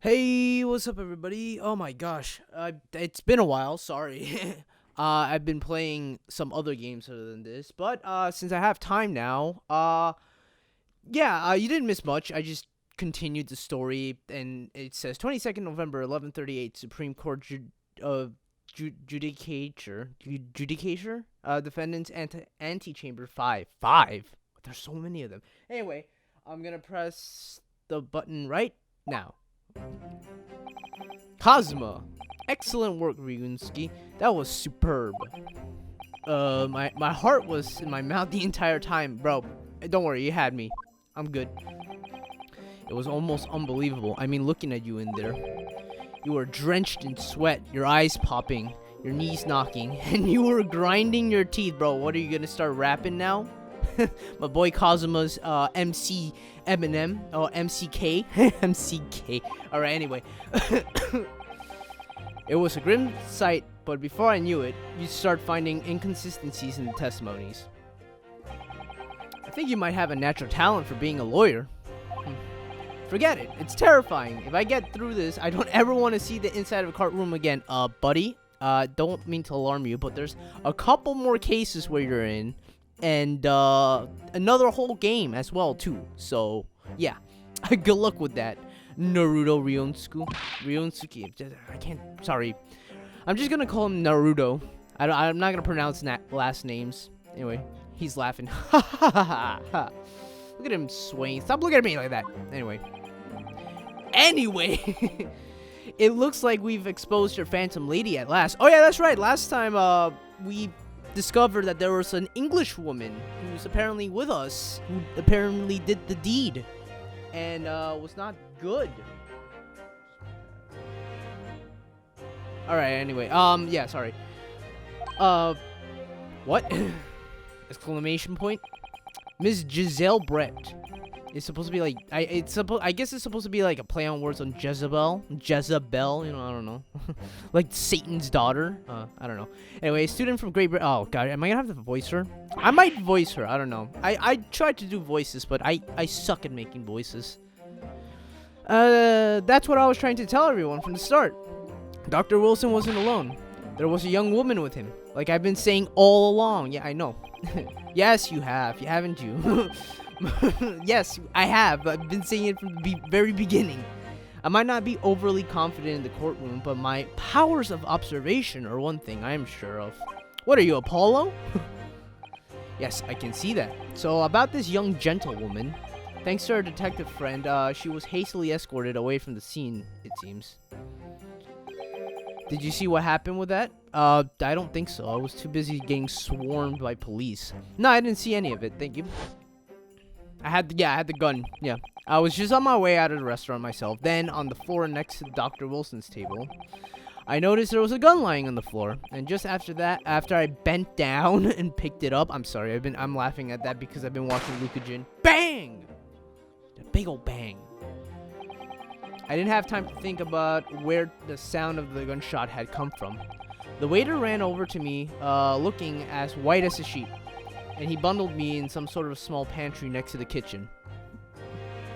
Hey, what's up, everybody? Oh my gosh, it's been a while. Sorry. I've been playing some other games other than this, but since I have time now, yeah, you didn't miss much. I just continued the story, and it says 22nd November, 1138, Supreme Court judicature, defendants antechamber 5. There's so many of them. Anyway, I'm gonna press the button right now. Cosma. Excellent work, Ryunsky. That was superb. My heart was in my mouth the entire time, bro. Don't worry, you had me. I'm good. It was almost unbelievable. I mean, looking at you in there. You were drenched in sweat, your eyes popping, your knees knocking, and you were grinding your teeth, bro. What are you gonna start rapping now? My boy Kazuma's MC Eminem. Oh, MCK. MCK. Alright, anyway. It was a grim sight, but before I knew it, you'd start finding inconsistencies in the testimonies. I think you might have a natural talent for being a lawyer. Forget it. It's terrifying. If I get through this, I don't ever want to see the inside of a courtroom again. Buddy, don't mean to alarm you, but there's a couple more cases where you're in. And another whole game as well too. So yeah, good luck with that, Naruto Ryonsuke. I can't. Sorry, I'm just gonna call him Naruto. I'm not gonna pronounce last names. Anyway, he's laughing. Look at him swaying. Stop looking at me like that. Anyway, it looks like we've exposed your phantom lady at last. Oh yeah, that's right. Last time we discovered that there was an English woman who's apparently with us, who apparently did the deed and was not good. Alright, anyway, yeah, sorry. What? Exclamation point. Miss Giselle Brett. It's supposed to be like, I guess it's supposed to be like a play on words on Jezebel, you know, I don't know. Like Satan's daughter, I don't know. Anyway, a student from Great Britain. Oh god, am I gonna have to voice her? I might voice her, I don't know. I tried to do voices, but I suck at making voices. That's what I was trying to tell everyone from the start. Dr. Wilson wasn't alone. There was a young woman with him, like I've been saying all along. Yeah, I know. Yes, you have. Haven't you? Yes, I have. I've been saying it from the very beginning. I might not be overly confident in the courtroom, but my powers of observation are one thing I am sure of. What are you, Apollo? Yes, I can see that. So, about this young gentlewoman, thanks to our detective friend, she was hastily escorted away from the scene, it seems. Did you see what happened with that? I don't think so. I was too busy getting swarmed by police. No, I didn't see any of it. Thank you. I had the gun. Yeah. I was just on my way out of the restaurant myself. Then, on the floor next to Dr. Wilson's table, I noticed there was a gun lying on the floor. And just after that, after I bent down and picked it up, I'm sorry, I'm laughing at that because I've been watching Lucajin. Bang! A big old bang. I didn't have time to think about where the sound of the gunshot had come from. The waiter ran over to me, looking as white as a sheet. And he bundled me in some sort of small pantry next to the kitchen.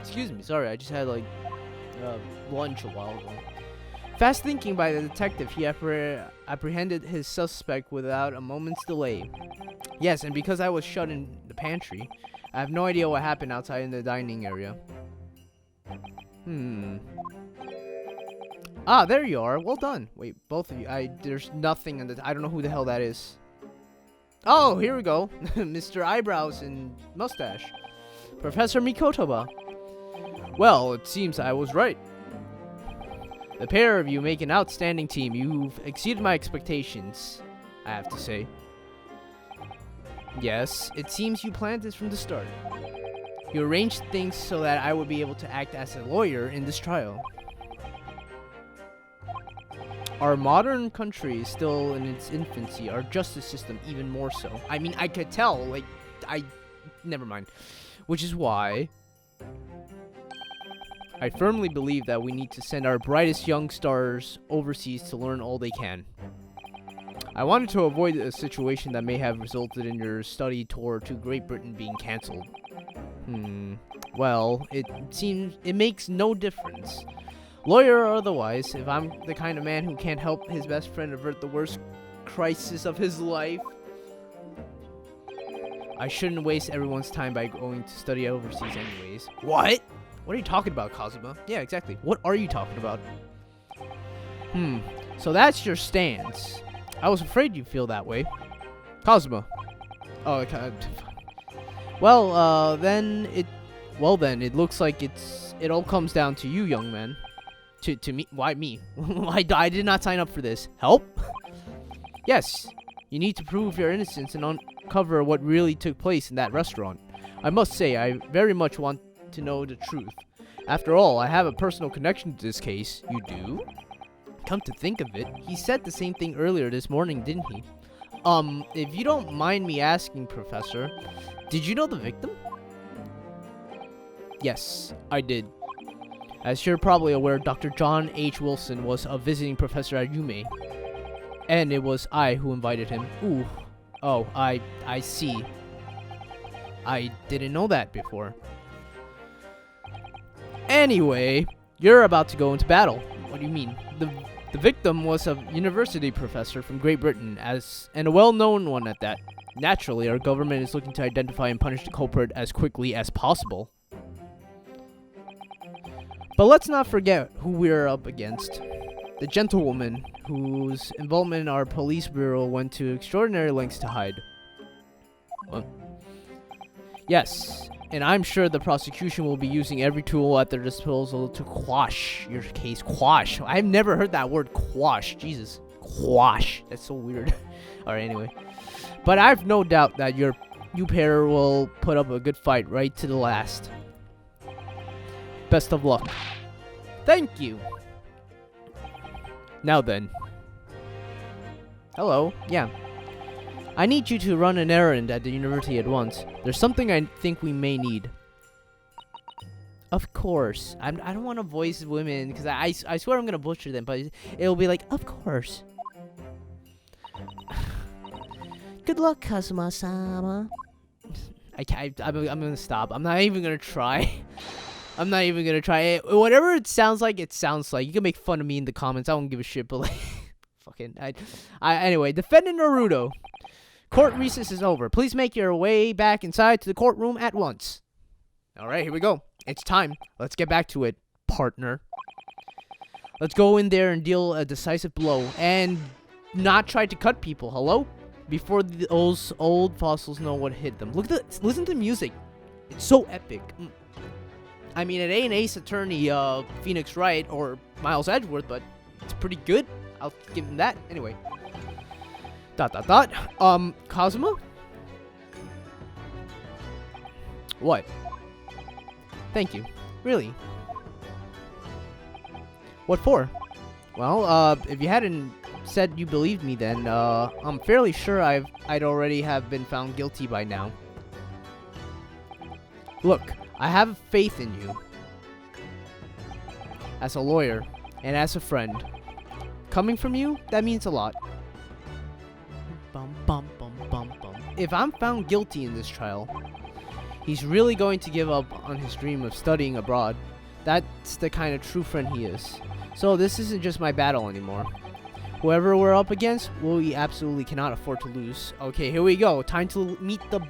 Excuse me, sorry, I just had like lunch a while ago. Fast thinking by the detective, he apprehended his suspect without a moment's delay. Yes, and because I was shut in the pantry, I have no idea what happened outside in the dining area. Ah, there you are. Well done. Wait, both of you. There's nothing in the. I don't know who the hell that is. Oh, here we go. Mr. Eyebrows and Mustache. Professor Mikotoba. Well, it seems I was right. The pair of you make an outstanding team. You've exceeded my expectations, I have to say. Yes, it seems you planned this from the start. You arranged things so that I would be able to act as a lawyer in this trial. Our modern country is still in its infancy, our justice system even more so. I mean, I could tell, like, never mind. Which is why I firmly believe that we need to send our brightest young stars overseas to learn all they can. I wanted to avoid a situation that may have resulted in your study tour to Great Britain being cancelled. Well, it seems it makes no difference. Lawyer or otherwise, if I'm the kind of man who can't help his best friend avert the worst crisis of his life, I shouldn't waste everyone's time by going to study overseas anyways. What? What are you talking about, Kazuma? Yeah, exactly. What are you talking about? So that's your stance. I was afraid you'd feel that way. Kazuma. Oh, okay. Well, then it looks like it all comes down to you, young man. To me? Why me? I did not sign up for this. Help? Yes. You need to prove your innocence and uncover what really took place in that restaurant. I must say, I very much want to know the truth. After all, I have a personal connection to this case. You do? Come to think of it, he said the same thing earlier this morning, didn't he? If you don't mind me asking, Professor, did you know the victim? Yes, I did. As you're probably aware, Dr. John H. Wilson was a visiting professor at Yume. And it was I who invited him. Ooh. Oh, I see. I didn't know that before. Anyway, you're about to go into battle. What do you mean? The victim was a university professor from Great Britain, and a well-known one at that. Naturally, our government is looking to identify and punish the culprit as quickly as possible. But let's not forget who we're up against. The gentlewoman whose involvement in our police bureau went to extraordinary lengths to hide. Well, yes, and I'm sure the prosecution will be using every tool at their disposal to quash your case. Quash. I've never heard that word, quash. Jesus. Quash. That's so weird. Alright, anyway. But I've no doubt that you pair will put up a good fight right to the last. Best of luck. Thank you. Now then. Hello. Yeah. I need you to run an errand at the university at once. There's something I think we may need. Of course. I don't want to voice women because I swear I'm going to butcher them, but it'll be like, of course. Good luck, Kazuma-sama. I'm going to stop. I'm not even going to try. I'm not even going to try. Whatever it sounds like, it sounds like. You can make fun of me in the comments. I don't give a shit, but like, fucking. Anyway, defendant Naruto. Court recess is over. Please make your way back inside to the courtroom at once. Alright, here we go. It's time. Let's get back to it, partner. Let's go in there and deal a decisive blow. And not try to cut people. Hello? Before those old fossils know what hit them. Listen to the music. It's so epic. I mean, it ain't Ace Attorney, Phoenix Wright or Miles Edgeworth, but it's pretty good. I'll give him that. Anyway. ... Kazuma? What? Thank you. Really? What for? Well, if you hadn't said you believed me then, I'm fairly sure I'd already have been found guilty by now. Look, I have faith in you. As a lawyer, and as a friend. Coming from you, that means a lot. If I'm found guilty in this trial, he's really going to give up on his dream of studying abroad. That's the kind of true friend he is. So this isn't just my battle anymore. Whoever we're up against, we absolutely cannot afford to lose. Okay, here we go. Time to meet the...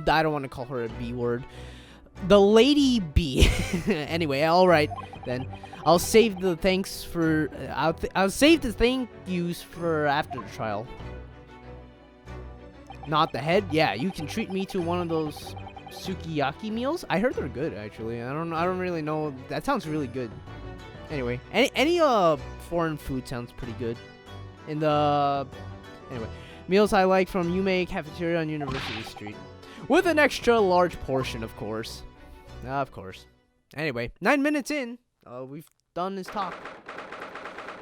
I don't want to call her a B word. The Lady B. Anyway, alright then. I'll save the thanks for... I'll save the thank yous for after the trial. Not the head? Yeah, you can treat me to one of those sukiyaki meals. I heard they're good, actually. I don't really know. That sounds really good. Anyway, any foreign food sounds pretty good. Anyway, meals I like from Yume Cafeteria on University Street. With an extra large portion, of course. Of course. Anyway, 9 minutes in, we've done this talk.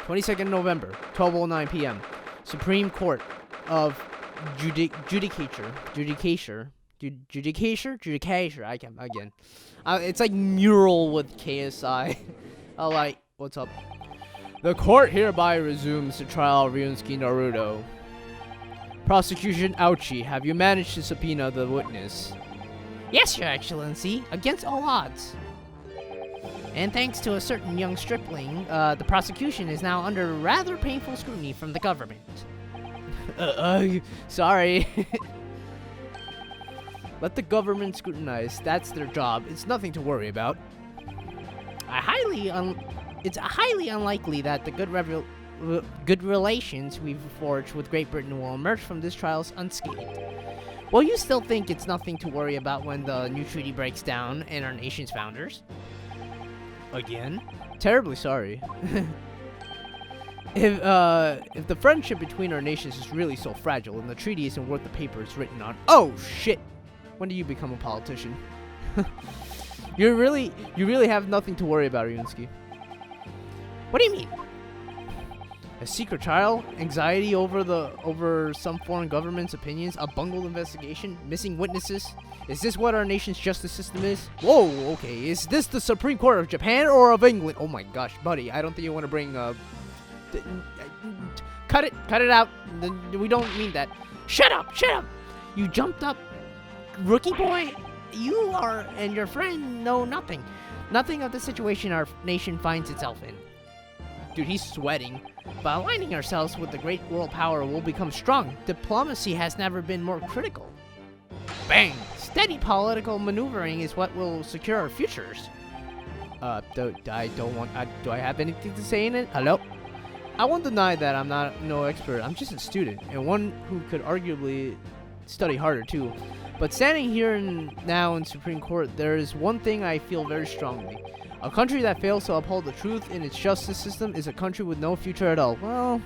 22nd November, 12:09 p.m. Supreme Court of Judicature. I can't again. It's like mural with KSI. Alright, what's up? The court hereby resumes the trial of Ryusuke Naruto. Prosecution Ouchie, have you managed to subpoena the witness? Yes, Your Excellency, against all odds. And thanks to a certain young stripling, the prosecution is now under rather painful scrutiny from the government. Sorry. Let the government scrutinize. That's their job. It's nothing to worry about. It's highly unlikely that the good relations we've forged with Great Britain will emerge from this trial unscathed. Will you still think it's nothing to worry about when the new treaty breaks down and our nation's founders? Again? Terribly sorry. If the friendship between our nations is really so fragile and the treaty isn't worth the paper it's written on. Oh shit! When do you become a politician? You really have nothing to worry about, Ryunsky. What do you mean? A secret trial, anxiety over some foreign government's opinions, a bungled investigation, missing witnesses. Is this what our nation's justice system is? Whoa, okay. Is this the Supreme Court of Japan or of England? Oh my gosh, buddy, I don't think you want to bring cut it out. We don't mean that. Shut up. You jumped up, rookie boy. You and your friend know nothing of the situation our nation finds itself in. Dude, he's sweating. By aligning ourselves with the great world power, we'll become strong. Diplomacy has never been more critical. Bang! Steady political maneuvering is what will secure our futures. Do I have anything to say in it? Hello? I won't deny that I'm no expert. I'm just a student, and one who could arguably study harder too. But standing here now in Supreme Court, there is one thing I feel very strongly. A country that fails to uphold the truth in its justice system is a country with no future at all. Well,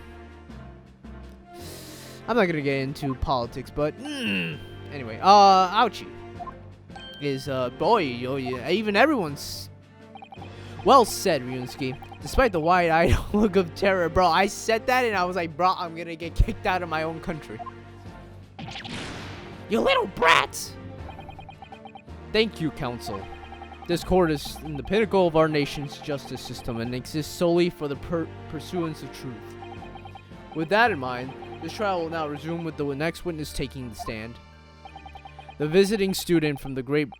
I'm not gonna get into politics, but anyway, ouchie is boy, even everyone's well said, Ryunsky. Despite the wide-eyed look of terror, bro, I said that and I was like, bro, I'm gonna get kicked out of my own country. You little brats! Thank you, counsel. This court is in the pinnacle of our nation's justice system and exists solely for the pursuance of truth. With that in mind, this trial will now resume with the next witness taking the stand. The visiting student from Great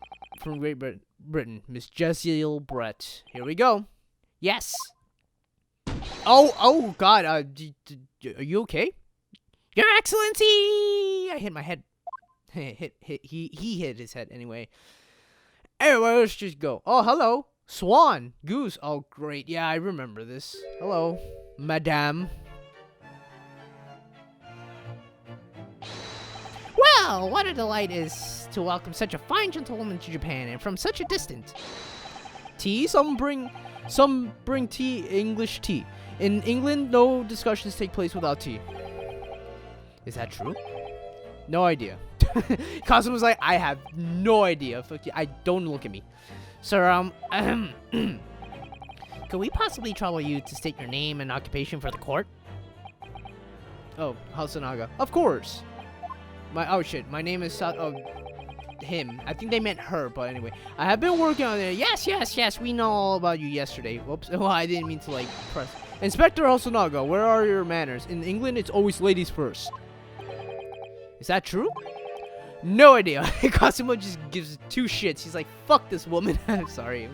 Britain, Miss Jezaille Brett. Here we go. Yes. Oh God. Are you okay? Your Excellency! I hit my head. He hit his head anyway. Anyway, let's just go. Oh, hello. Swan. Goose. Oh, great. Yeah, I remember this. Hello, madame. Well, what a delight is to welcome such a fine gentlewoman to Japan, and from such a distance. Tea? Some bring tea, English tea. In England, no discussions take place without tea. Is that true? No idea. Cosmo was like, I have no idea. Fuck you. Don't look at me. Sir, could we possibly trouble you to state your name and occupation for the court? Oh, Hasanaga. Of course. Oh shit, my name is him. I think they meant her, but anyway. I have been working on it. Yes, we know all about you yesterday. Whoops. Well, I didn't mean to, like, press. Inspector Hasanaga, where are your manners? In England, it's always ladies first. Is that true? No idea. Cosimo just gives two shits. He's like, fuck this woman. I'm sorry.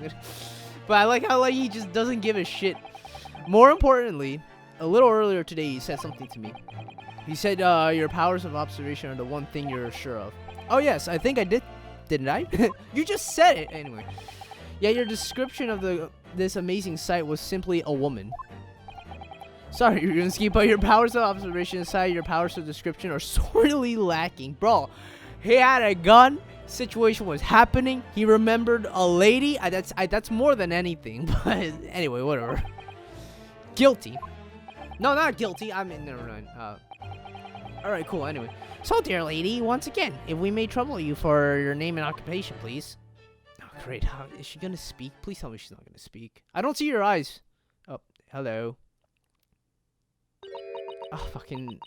But I like how, like, he just doesn't give a shit. More importantly, a little earlier today, he said something to me. He said, your powers of observation are the one thing you're sure of. Oh, yes, I think I did. Didn't I? You just said it. Anyway. Yeah, your description of this amazing sight was simply a woman. Sorry, Ryunsky, but your powers of observation aside, your powers of description are sorely lacking. Bro, he had a gun. Situation was happening. He remembered a lady. That's more than anything. But anyway, whatever. Guilty. No, not guilty. I mean, never mind. Alright, cool. Anyway. So, dear lady, once again, if we may trouble you for your name and occupation, please. Oh, great. How is she gonna speak? Please tell me she's not gonna speak. I don't see your eyes. Oh, hello. Oh, fucking.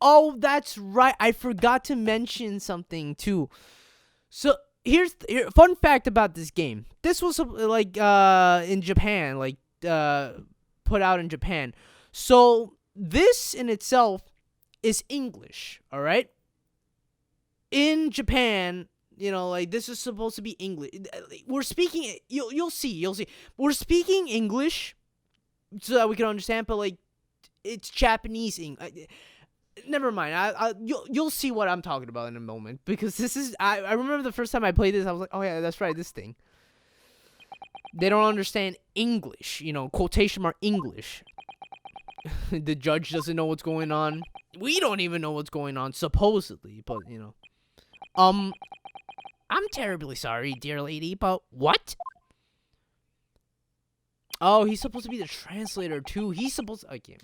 Oh, that's right. I forgot to mention something, too. So, here's fun fact about this game. This was, like, in Japan. Like, put out in Japan. So, this in itself is English, alright? In Japan, You know, like, this is supposed to be English. We're speaking, you'll see. We're speaking English so that we can understand, but, like, it's Japanese English. Never mind. You'll see what I'm talking about in a moment, because this is, I remember the first time I played this, I was like, oh yeah, that's right, this thing. They don't understand English, you know, quotation mark English. The judge doesn't know what's going on. We don't even know what's going on, supposedly, but, you know. I'm terribly sorry, dear lady, but what? Oh, he's supposed to be the translator, too. He's supposed to... Okay,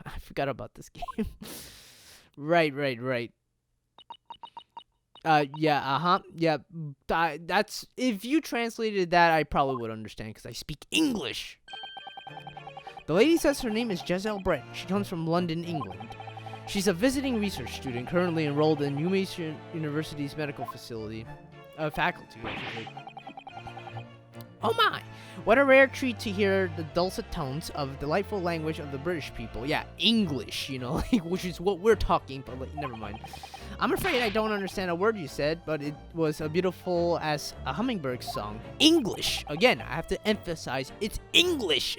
I forgot about this game. Right. Yeah, Yeah, that's... If you translated that, I probably would understand, because I speak English. The lady says her name is Jezaille Brett. She comes from London, England. She's a visiting research student currently enrolled in UMass University's medical faculty, I should say. Oh my! What a rare treat to hear the dulcet tones of delightful language of the British people. Yeah, English, you know, like, which is what we're talking, but, like, never mind. I'm afraid I don't understand a word you said, but it was as beautiful as a hummingbird song. English! Again, I have to emphasize, it's English!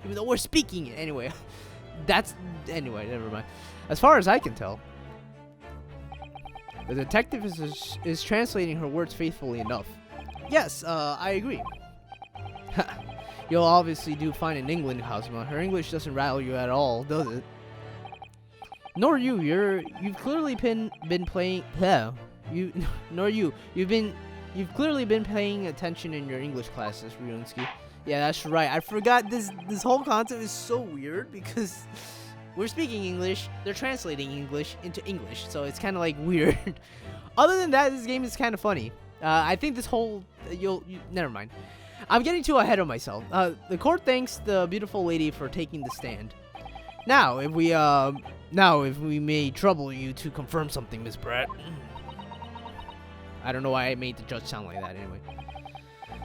Even though we're speaking it. Anyway, anyway, never mind. As far as I can tell, the detective is translating her words faithfully enough. Yes, I agree. You'll obviously do fine in England, Cosmo. Her English doesn't rattle you at all, does it? Nor you. You've clearly been playing. You've clearly been paying attention in your English classes, Ryunsky. Yeah, that's right. I forgot this whole concept is so weird because we're speaking English, they're translating English into English, so it's kind of like weird. Other than that, this game is kind of funny. I think this whole never mind. I'm getting too ahead of myself. The court thanks the beautiful lady for taking the stand. Now, if we may trouble you to confirm something, Miss Brett. I don't know why I made the judge sound like that anyway.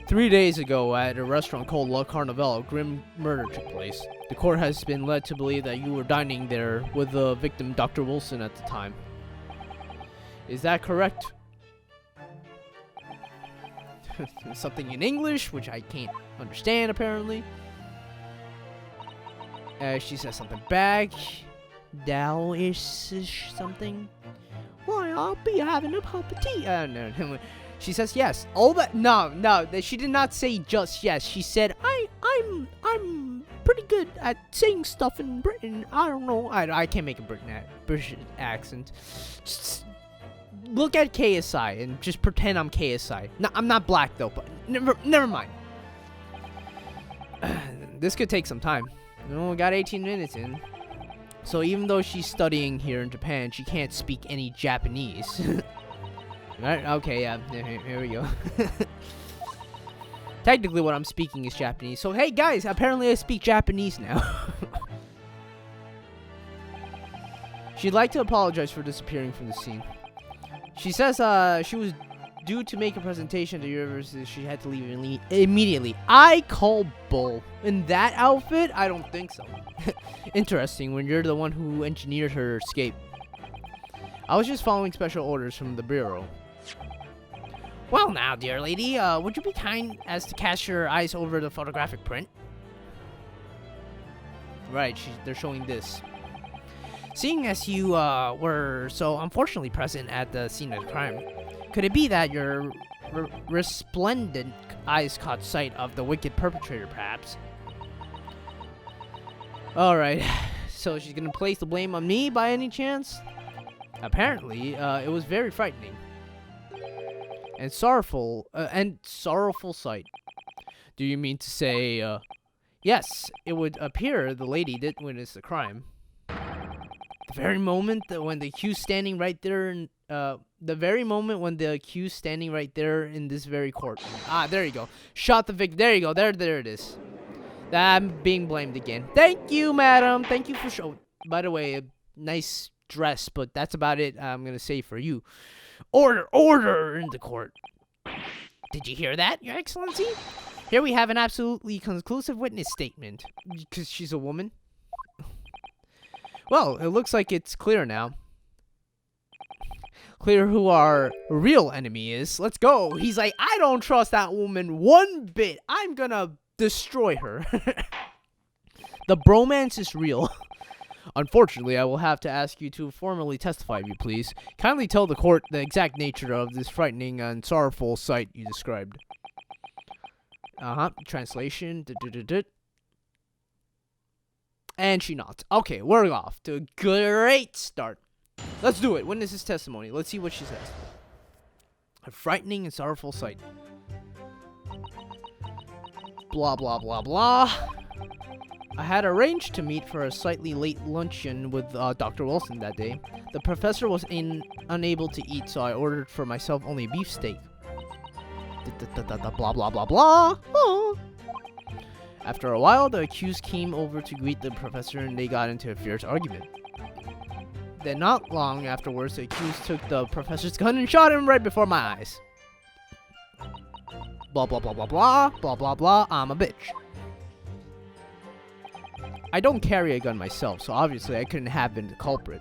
3 days ago, at a restaurant called La Carnival, a grim murder took place. The court has been led to believe that you were dining there with the victim, Dr. Wilson, at the time. Is that correct? Something in English, which I can't understand, apparently. She says something back. Thou-ish something. Why, I'll be having a cup of tea. No. She says yes. Oh, but no. She did not say just yes. She said, I'm pretty good at saying stuff in Britain. I don't know. I can't make a British accent. Just look at KSI and just pretend I'm KSI. No, I'm not black though. But never mind. This could take some time. We got 18 minutes in. So even though she's studying here in Japan, she can't speak any Japanese. Right? Okay, yeah. Here we go. Technically, what I'm speaking is Japanese. So, hey, guys, apparently I speak Japanese now. She'd like to apologize for disappearing from the scene. She says she was due to make a presentation to the university. She had to leave immediately. I call bull. In that outfit? I don't think so. Interesting, when you're the one who engineered her escape. I was just following special orders from the bureau. Well now, dear lady, would you be kind as to cast your eyes over the photographic print? Right, they're showing this. Seeing as you were so unfortunately present at the scene of the crime, could it be that your resplendent eyes caught sight of the wicked perpetrator, perhaps? Alright, so she's gonna place the blame on me by any chance? Apparently, it was very frightening and sorrowful sight. Do you mean to say, yes, it would appear the lady did witness the crime. The very moment that when the accused standing right there in, in this very court. Ah, there you go. Shot the victim. There you go. There it is. I'm being blamed again. Thank you, madam. Thank you for showing. By the way, a nice dress, but that's about it I'm gonna say for you. Order in the court. Did you hear that, Your Excellency? Here we have an absolutely conclusive witness statement. Because she's a woman. Well, it looks like it's clear now. clear who our real enemy is. Let's go. He's like, I don't trust that woman one bit. I'm gonna destroy her. The bromance is real. Unfortunately, I will have to ask you to formally testify, if you please. Kindly tell the court the exact nature of this frightening and sorrowful sight you described. Translation. And she nods. Okay, we're off to a great start. Let's do it. Witness's testimony. Let's see what she says. A frightening and sorrowful sight. Blah, blah, blah, blah. I had arranged to meet for a slightly late luncheon with Dr. Wilson that day. The professor was unable to eat, so I ordered for myself only beefsteak. Blah, blah, blah, blah. Oh. After a while, the accused came over to greet the professor, and they got into a fierce argument. Then not long afterwards, the accused took the professor's gun and shot him right before my eyes. Blah, blah, blah, blah, blah, blah, blah, blah, I'm a bitch. I don't carry a gun myself, so obviously I couldn't have been the culprit.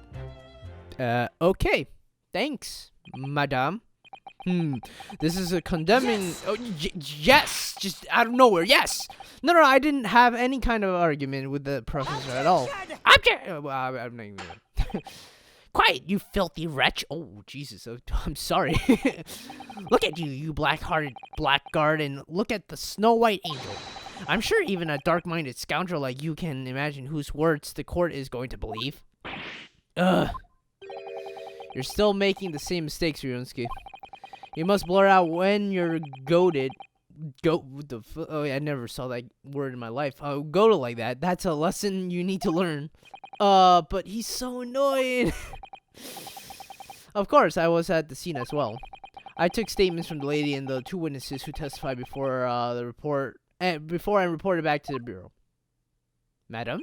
Okay. Thanks, madame. This is a condemning... Yes! Oh, yes! Just out of nowhere, yes! No, I didn't have any kind of argument with the professor at all. I'm not even... Quiet, you filthy wretch. Oh, Jesus. I'm sorry. Look at you, you black-hearted blackguard, and look at the Snow White angel. I'm sure even a dark-minded scoundrel like you can imagine whose words the court is going to believe. Ugh. You're still making the same mistakes, Ryunsky. You must blur out when you're goaded. Oh, yeah, I never saw that word in my life. Goaded like that. That's a lesson you need to learn. But he's so annoying. Of course, I was at the scene as well. I took statements from the lady and the two witnesses who testified before before I reported back to the bureau. Madam?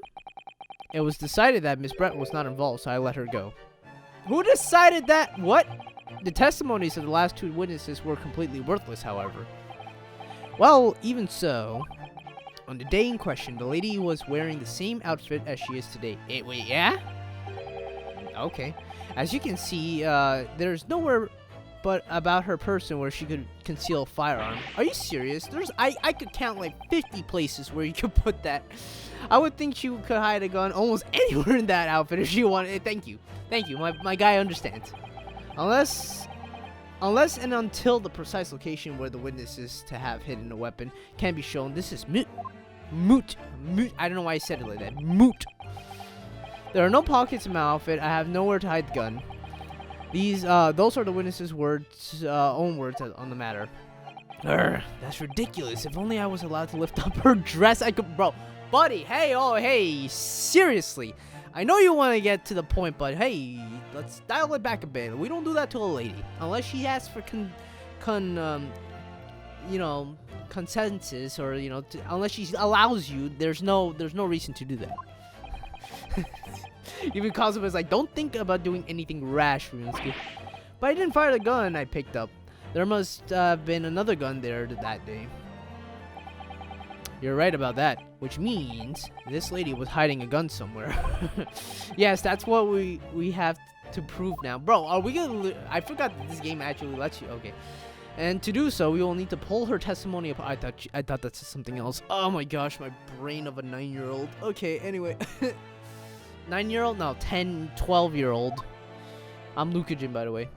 It was decided that Miss Brett was not involved, so I let her go. Who decided that? What? The testimonies of the last two witnesses were completely worthless, however. Well, even so, on the day in question, the lady was wearing the same outfit as she is today. Wait, yeah? Okay. As you can see, there's nowhere but about her person where she could conceal a firearm. Are you serious? I could count like 50 places where you could put that. I would think she could hide a gun almost anywhere in that outfit if she wanted. Thank you. My guy understands. Unless and until the precise location where the witness is to have hidden a weapon can be shown, this is moot. I don't know why I said it like that. Moot. There are no pockets in my outfit. I have nowhere to hide the gun. Those are the witness's own words on the matter. That's ridiculous. If only I was allowed to lift up her dress, I could, bro. Buddy, hey, seriously. I know you want to get to the point, but hey, let's dial it back a bit. We don't do that to a lady unless she asks for consensus, or unless she allows you. There's no reason to do that. Even Cosmo is like, don't think about doing anything rash, Ryunsky. But I didn't fire the gun I picked up. There must have been another gun there that day. You're right about that, which means this lady was hiding a gun somewhere. Yes, that's what we have to prove now. Bro, are we gonna... I forgot that this game actually lets you... Okay. And to do so, we will need to pull her testimony apart. I thought that's something else. Oh my gosh, my brain of a 9-year-old. Okay, anyway. 9-year-old? No, 10, 12-year-old. I'm Lucajin, by the way.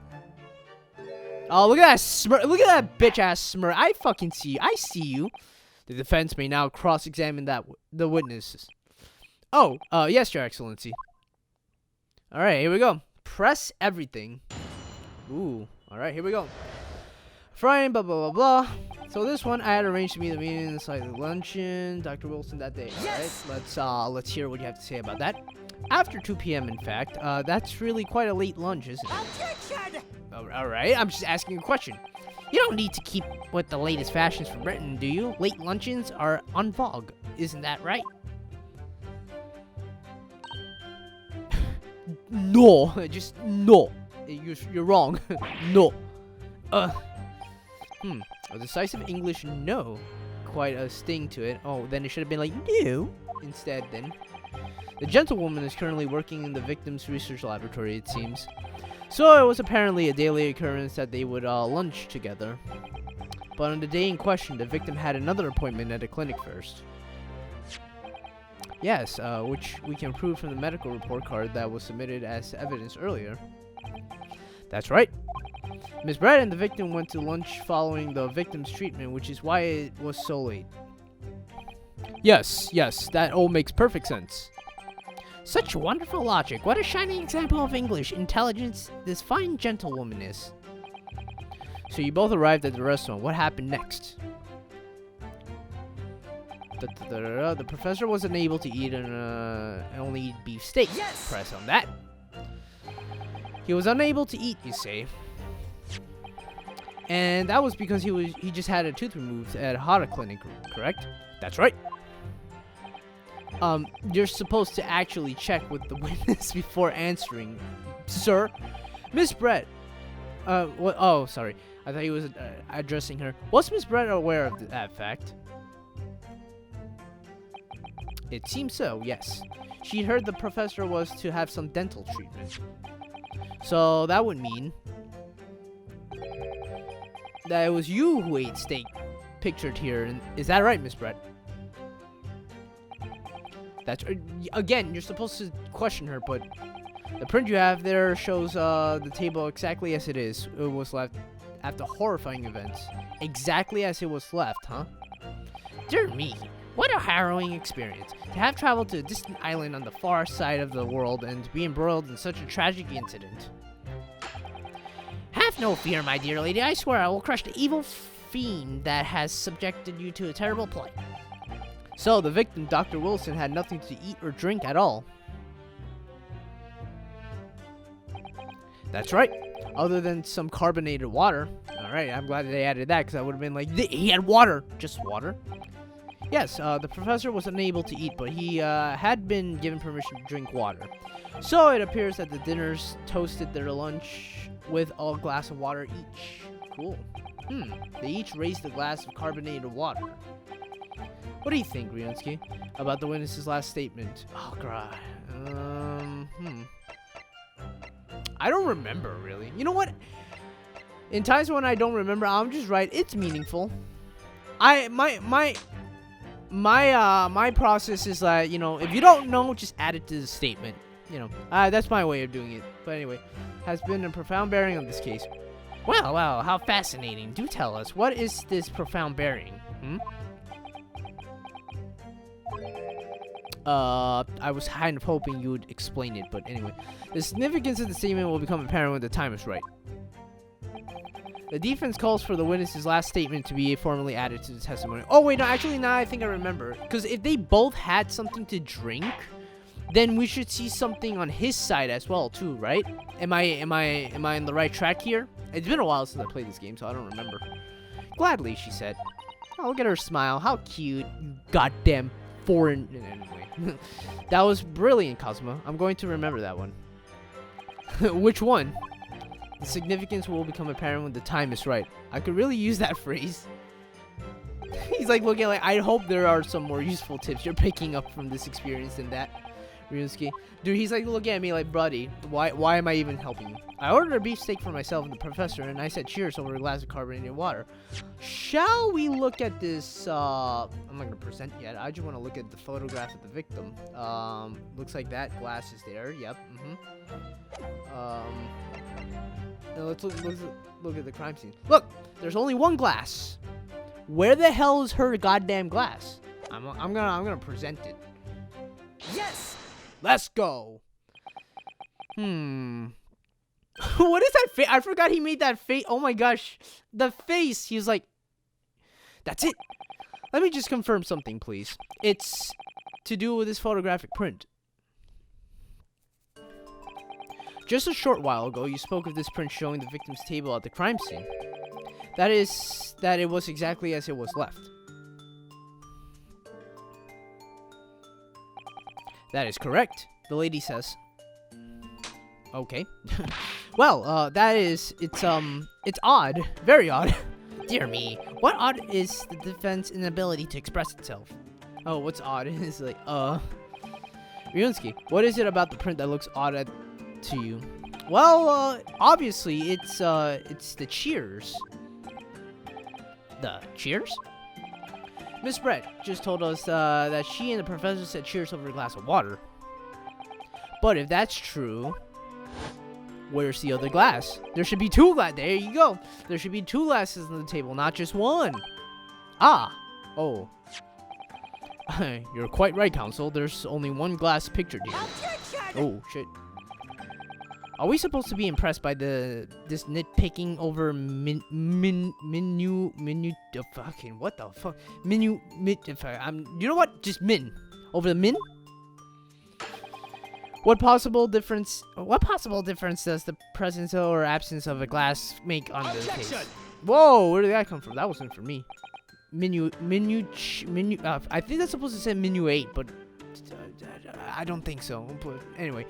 Oh, look at that smirk. Look at that bitch-ass smirk. I fucking see you. I see you. The defense may now cross-examine the witnesses. Oh, yes, Your Excellency. All right, here we go. Press everything. Ooh, all right, here we go. Friday, blah, blah, blah, blah. So this one, I had arranged to meet the meeting inside the luncheon. Dr. Wilson that day. Yes! All right, let's hear what you have to say about that. After 2 p.m., in fact. That's really quite a late lunch, isn't it? Objection! All right, I'm just asking a question. You don't need to keep with the latest fashions from Britain, do you? Late luncheons are en vogue. Isn't that right? No. Just no. You're wrong. No. A decisive English no. Quite a sting to it. Oh, then it should have been like no instead then. The gentlewoman is currently working in the victim's research laboratory, it seems. So it was apparently a daily occurrence that they would lunch together. But on the day in question, the victim had another appointment at a clinic first. Yes, which we can prove from the medical report card that was submitted as evidence earlier. That's right. Miss Brett and the victim went to lunch following the victim's treatment, which is why it was so late. Yes, that all makes perfect sense. Such wonderful logic. What a shining example of English intelligence this fine gentlewoman is. So you both arrived at the restaurant. What happened next? The professor was unable to eat and only eat beef steak. Yes! Press on that. He was unable to eat, you say. And that was because he just had a tooth removed at a Hara clinic, correct? That's right. You're supposed to actually check with the witness before answering, sir. Miss Brett. What? Oh, sorry. I thought he was addressing her. Was Miss Brett aware of that fact? It seems so, yes. She heard the professor was to have some dental treatment. So that would mean that it was you who ate steak pictured here. And is that right, Miss Brett? That's again, you're supposed to question her, but the print you have there shows the table exactly as it is. It was left after horrifying events. Exactly as it was left, huh? Dear me, what a harrowing experience. To have traveled to a distant island on the far side of the world and to be embroiled in such a tragic incident. Have no fear, my dear lady. I swear I will crush the evil fiend that has subjected you to a terrible plight. So, the victim, Dr. Wilson, had nothing to eat or drink at all. That's right. Other than some carbonated water. Alright, I'm glad they added that, because I would have been like, he had water. Just water. Yes, the professor was unable to eat, but he had been given permission to drink water. So, it appears that the dinners toasted their lunch with a glass of water each. Cool. They each raised a glass of carbonated water. What do you think, Ryunsky, about the witness's last statement? Oh, God. I don't remember, really. You know what? In times when I don't remember, I'm just right. It's meaningful. My process is like, you know, if you don't know, just add it to the statement. You know, that's my way of doing it. But anyway, has been a profound bearing on this case. Well, how fascinating. Do tell us, what is this profound bearing? I was kind of hoping you would explain it, but anyway. The significance of the statement will become apparent when the time is right. The defense calls for the witness's last statement to be formally added to the testimony. Oh, wait, no, actually, now I think I remember. Because if they both had something to drink, then we should see something on his side as well, too, right? Am I on the right track here? It's been a while since I played this game, so I don't remember. Gladly, she said. Oh, look at her smile. How cute, you goddamn foreign... Anyway. That was brilliant, Cosmo. I'm going to remember that one. Which one? The significance will become apparent when the time is right. I could really use that phrase. He's like looking like, I hope there are some more useful tips you're picking up from this experience than that. Ryunsky. Dude, he's like looking at me like, buddy, why am I even helping you? I ordered a beefsteak for myself and the professor, and I said cheers over a glass of carbonated water. Shall we look at this, I'm not going to present yet. I just want to look at the photograph of the victim. Looks like that glass is there. Yep. Now let's look at the crime scene. Look, there's only one glass. Where the hell is her goddamn glass? I'm gonna present it. Yes! Let's go. What is that face? I forgot he made that face. Oh my gosh. The face. He was like, that's it. Let me just confirm something, please. It's to do with this photographic print. Just a short while ago, you spoke of this print showing the victim's table at the crime scene. That is, that it was exactly as it was left. That is correct, the lady says. Okay. Well, it's odd. Very odd. Dear me. What odd is the defense inability to express itself? Oh, what's odd is like, Ryunsky, what is it about the print that looks odd to you? Well, obviously, it's the cheers. The cheers? Miss Brett just told us that she and the professor said cheers over a glass of water. But if that's true, where's the other glass? There should be 2 glasses. There you go. There should be 2 glasses on the table, not just 1. Ah. Oh. You're quite right, Counsel. There's only 1 glass pictured here. Oh, shit. Are we supposed to be impressed by this nitpicking over menu fucking what the fuck you know what, just min over the min? What possible difference does the presence or absence of a glass make on the case? Whoa, where did that come from? That wasn't for me. Menu I think that's supposed to say menu 8, but I don't think so. But anyway,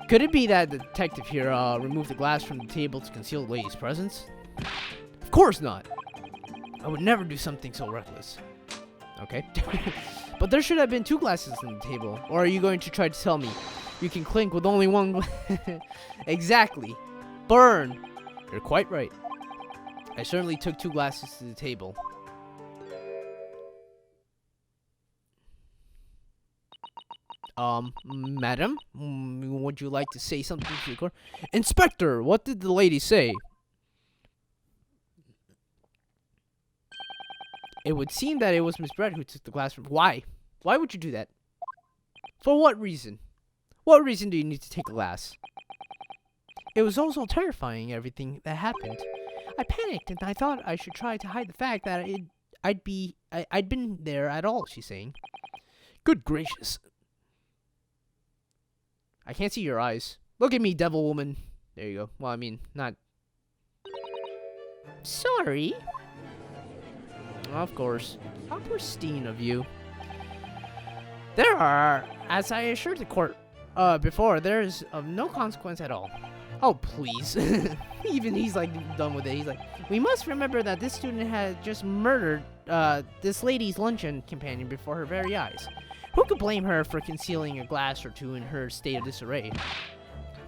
could it be that the detective here removed the glass from the table to conceal the lady's presence? Of course not. I would never do something so reckless. Okay. But there should have been 2 glasses on the table. Or are you going to try to tell me you can clink with only 1 Exactly. Burn. You're quite right. I certainly took 2 glasses to the table. Madam, would you like to say something to the court? Inspector, what did the lady say? It would seem that it was Miss Brett who took the glass from... Why? Why would you do that? For what reason? What reason do you need to take a glass? It was also terrifying, everything that happened. I panicked and I thought I should try to hide the fact that I'd been there at all, she's saying. Good gracious. I can't see your eyes. Look at me, devil woman. There you go. Well, I mean, not... Sorry. Of course. How pristine of you. There are, as I assured the court before, there is of no consequence at all. Oh, please. Even he's like done with it. He's like, we must remember that this student had just murdered this lady's luncheon companion before her very eyes. Who could blame her for concealing a glass or 2 in her state of disarray?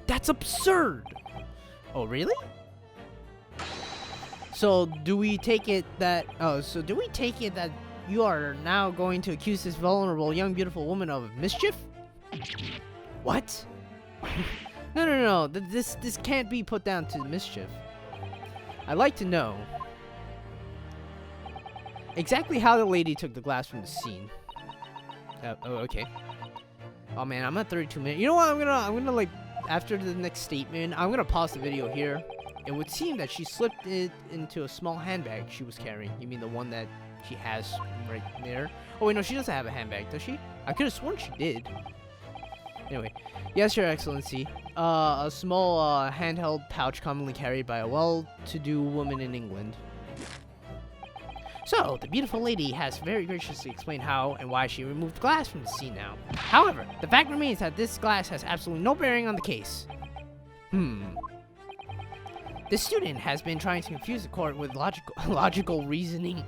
That's absurd! Oh, really? So do we take it that you are now going to accuse this vulnerable young beautiful woman of mischief? What? No. This can't be put down to mischief. I'd like to know exactly how the lady took the glass from the scene. Okay. Oh man, I'm at 32 minutes. You know what? I'm gonna like, after the next statement, I'm gonna pause the video here. It would seem that she slipped it into a small handbag she was carrying. You mean the one that she has right there? Oh wait, no, she doesn't have a handbag, does she? I could have sworn she did. Anyway, yes, Your Excellency. A small handheld pouch commonly carried by a well-to-do woman in England. So, the beautiful lady has very graciously explained how and why she removed the glass from the scene now. However, the fact remains that this glass has absolutely no bearing on the case. The student has been trying to confuse the court with logical reasoning,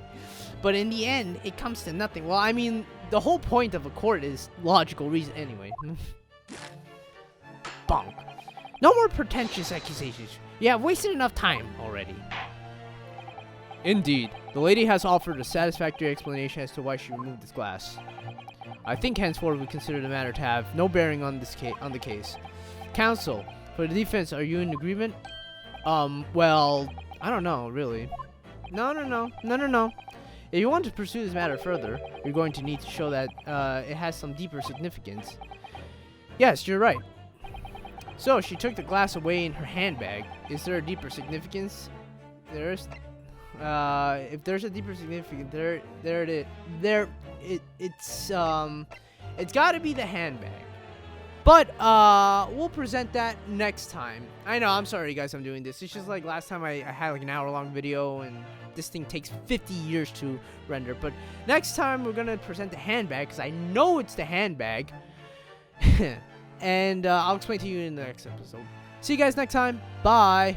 but in the end, it comes to nothing. Well, I mean, the whole point of a court is logical reason anyway. Bonk. No more pretentious accusations. You have wasted enough time already. Indeed, the lady has offered a satisfactory explanation as to why she removed this glass. I think henceforth we consider the matter to have no bearing on the case. Counsel, for the defense, are you in agreement? Well, I don't know, really. No. If you want to pursue this matter further, you're going to need to show that it has some deeper significance. Yes, you're right. So, she took the glass away in her handbag. Is there a deeper significance? There is. If there's a deeper significance, it's got to be the handbag. But we'll present that next time. I know, I'm sorry guys, I'm doing this. It's just like last time I had like an hour-long video, and this thing takes 50 years to render. But next time we're gonna present the handbag, because I know it's the handbag. And I'll explain to you in the next episode. See you guys next time. Bye.